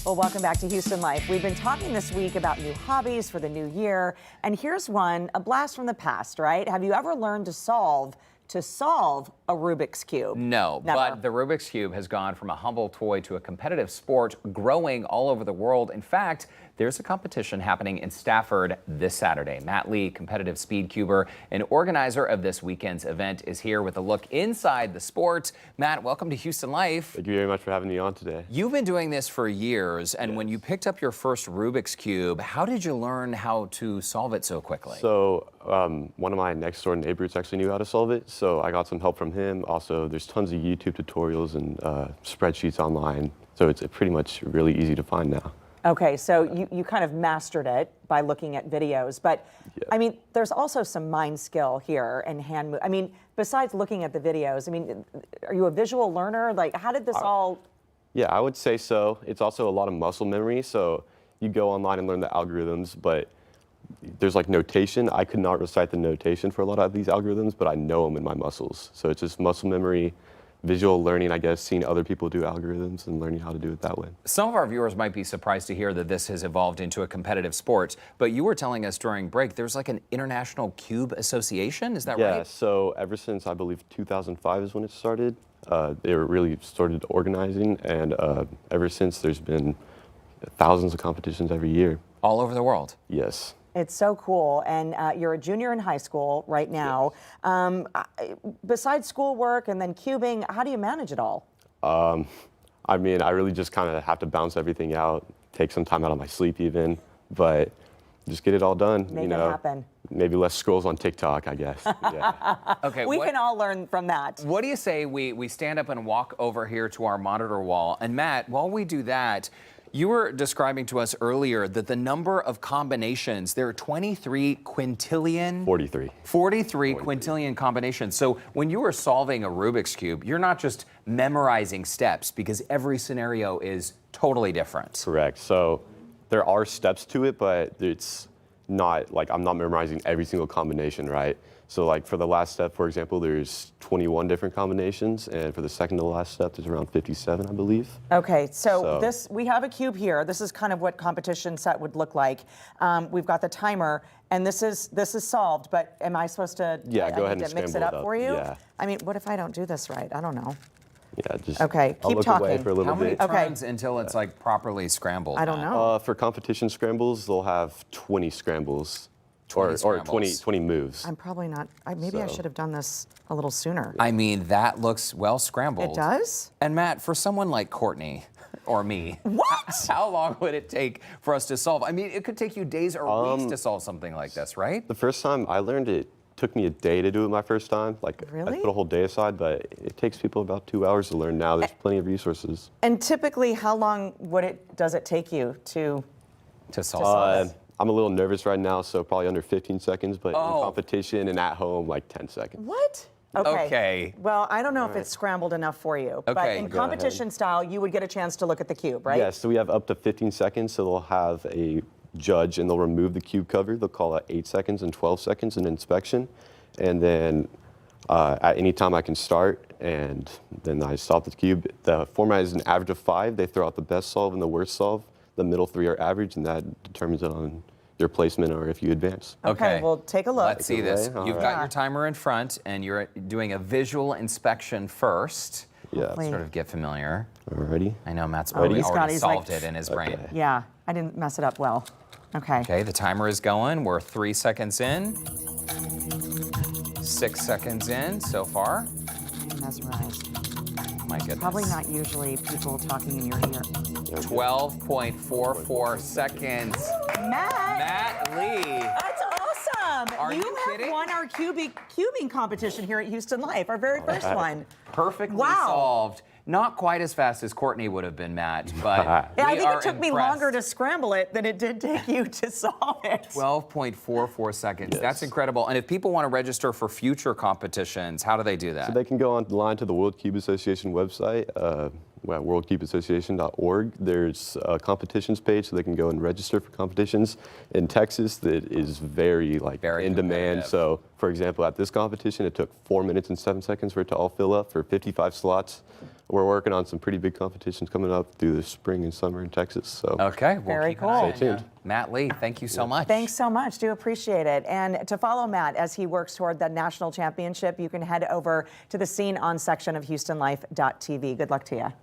Well, welcome back to Houston Life. We've been talking this week about new hobbies for the new year, and here's one, a blast from the past, right? Have you ever learned to solve a Rubik's Cube? No, Never. but the Rubik's Cube has gone from a humble toy to a competitive sport growing all over the world. In fact, there's a competition happening in Stafford this Saturday. Matt Lee, competitive speed cuber and organizer of this weekend's event, is here with a look inside the sport. Matt, welcome to Houston Life. Thank you very much for having me on today. You've been doing this for years, and when you picked up your first Rubik's Cube, how did you learn how to solve it so quickly? So one of my next door neighbors actually knew how to solve it, so I got some help from him. Also, there's tons of YouTube tutorials and spreadsheets online, so it's pretty much really easy to find now. Okay, so you kind of mastered it by looking at videos, but I mean, there's also some mind skill here and hand move. I mean, besides looking at the videos, I mean, are you a visual learner? Like, how did this all? Yeah, I would say so. It's also a lot of muscle memory, so you go online and learn the algorithms, but there's like notation. I could not recite the notation for a lot of these algorithms, but I know them in my muscles. So it's just muscle memory, visual learning, I guess, seeing other people do algorithms and learning how to do it that way. Some of our viewers might be surprised to hear that this has evolved into a competitive sport, but you were telling us during break there's like an International Cube Association, is that right? Yeah, so ever since I believe 2005 is when it started, they were really started organizing, and ever since there's been thousands of competitions every year. All over the world? Yes. It's so cool, and you're a junior in high school right now. Besides schoolwork and then cubing, how do you manage it all? I mean, I really just kind of have to bounce everything out, take some time out of my sleep even, but just get it all done. Make it happen. Maybe less scrolls on TikTok, I guess. Yeah. Okay. We can all learn from that. What do you say we stand up and walk over here to our monitor wall? And Matt, while we do that, you were describing to us earlier that the number of combinations, there are 23 quintillion? 43. 43 quintillion combinations. So when you are solving a Rubik's Cube, you're not just memorizing steps because every scenario is totally different. Correct. So there are steps to it, but it's not like I'm not memorizing every single combination, right? So like for the last step, for example, there's 21 different combinations, and for the second to last step, there's around 57, I believe. Okay, so we have a cube here. This is kind of what competition set would look like. We've got the timer, and this is solved. But am I supposed to? Yeah, go ahead and mix it scramble up for you. Yeah. I mean, what if I don't do this right? I don't know. Yeah, just Okay, I'll keep look talking. away for a little How many bit. times until it's like properly scrambled? I don't know. For competition scrambles, they'll have 20 scrambles. 20 or scrambles. 20 moves. I'm probably not. Maybe I should have done this a little sooner. I mean, that looks well scrambled. It does? And Matt, for someone like Courtney or me, What? How long would it take for us to solve? I mean, it could take you days or weeks to solve something like this, right? The first time I learned it took me a day to do it my first time. Like Really? I put a whole day aside, but it takes people about 2 hours to learn now. There's plenty of resources. And typically, how long does it take you to solve it. I'm a little nervous right now, so probably under 15 seconds, but in competition and at home, like 10 seconds. What? Okay. Well, I don't know if it's scrambled enough for you. But Okay. in Go competition style, you would get a chance to look at the cube, right? Yes, so we have up to 15 seconds, so they'll have a judge and they'll remove the cube cover. They'll call it 8 seconds and 12 seconds in inspection. And then at any time I can start, and then I stop the cube. The format is an average of 5. They throw out the best solve and the worst solve. The middle 3 are average, and that determines it on your placement or if you advance. Okay, well, take a look. Let's see this. All You've right. got your timer in front, and you're doing a visual inspection first. Yeah. Sort of get familiar. Alrighty. I know Matt's Ready? already He's solved like- it in his brain. Okay. Yeah, I didn't mess it up well. Okay. Okay, the timer is going. We're 3 seconds in. 6 seconds in so far. I'm mesmerized. My goodness. Probably not usually people talking in your ear. 12.44 seconds. Matt Lee. That's awesome. Are you have kidding? won our cubing competition here at Houston Life, our very first one. Perfectly Wow. solved. Not quite as fast as Courtney would have been, Matt, but Yeah, I we think are it took me impressed. longer to scramble it than it did take you to solve it. 12.44 seconds. Yes. That's incredible. And if people want to register for future competitions, how do they do that? So they can go online to the World Cube Association website, worldcubeassociation.org. There's a competitions page, so they can go and register for competitions. In Texas, that is very in demand. competitive. So, for example, at this competition, it took 4 minutes and 7 seconds for it to all fill up for 55 slots. we're working on some pretty big competitions coming up through the spring and summer in Texas. So Okay, we'll Very keep an eye cool. on Stay you. tuned. Matt Lee, thank you so much. Thanks so much. Do appreciate it. And to follow Matt as he works toward the national championship, you can head over to the Scene On section of HoustonLife.tv. Good luck to you.